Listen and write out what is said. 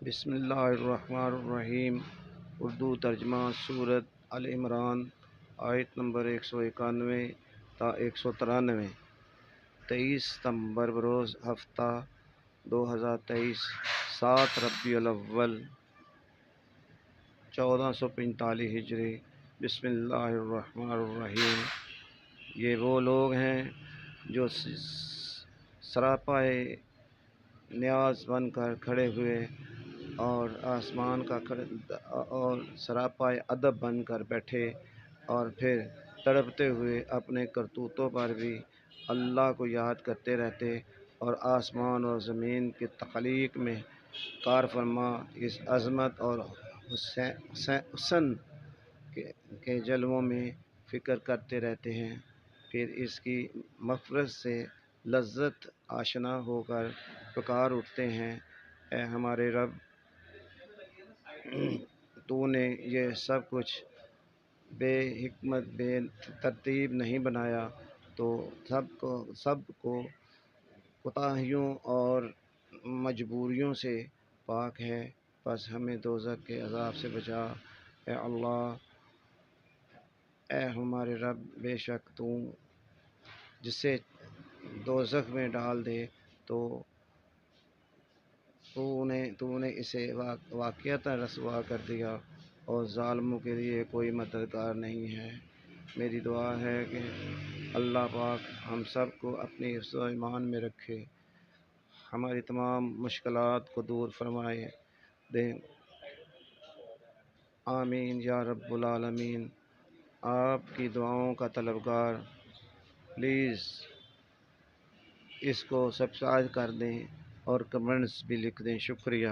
بسم اللہ الرحمن الرحیم۔ اردو ترجمہ سورۃ ال عمران، آیت نمبر 191 تا 193۔ 23 ستمبر بروز ہفتہ 2023، 7 ربیع الاول 1445 ہجری۔ بسم اللہ الرحمن الرحیم۔ یہ وہ لوگ ہیں جو سراپائے نیاز بن کر کھڑے ہوئے اور آسمان کا اور سراپائے ادب بن کر بیٹھے، اور پھر تڑپتے ہوئے اپنے کرتوتوں پر بھی اللہ کو یاد کرتے رہتے، اور آسمان اور زمین کی تخلیق میں کار فرما اس عظمت اور حسن کے جلووں میں فکر کرتے رہتے ہیں، پھر اس کی مغفرت سے لذت آشنا ہو کر پکار اٹھتے ہیں: اے ہمارے رب، تو نے یہ سب کچھ بے حکمت بے ترتیب نہیں بنایا، تو سب کو کوتاہیوں اور مجبوریوں سے پاک ہے، پس ہمیں دوزخ کے عذاب سے بچا۔ اے اللہ، اے ہمارے رب، بے شک تو جسے دوزخ میں ڈال دے تو نے اسے واقعتاً رسوا کر دیا، اور ظالموں کے لیے کوئی مددگار نہیں ہے۔ میری دعا ہے کہ اللہ پاک ہم سب کو اپنی حفظ و ایمان میں رکھے، ہماری تمام مشکلات کو دور فرمائے دیں۔ آمین یا رب العالمین۔ آپ کی دعاؤں کا طلبگار، پلیز اس کو سبسکرائب کر دیں اور کمنٹس بھی لکھ دیں۔ شکریہ۔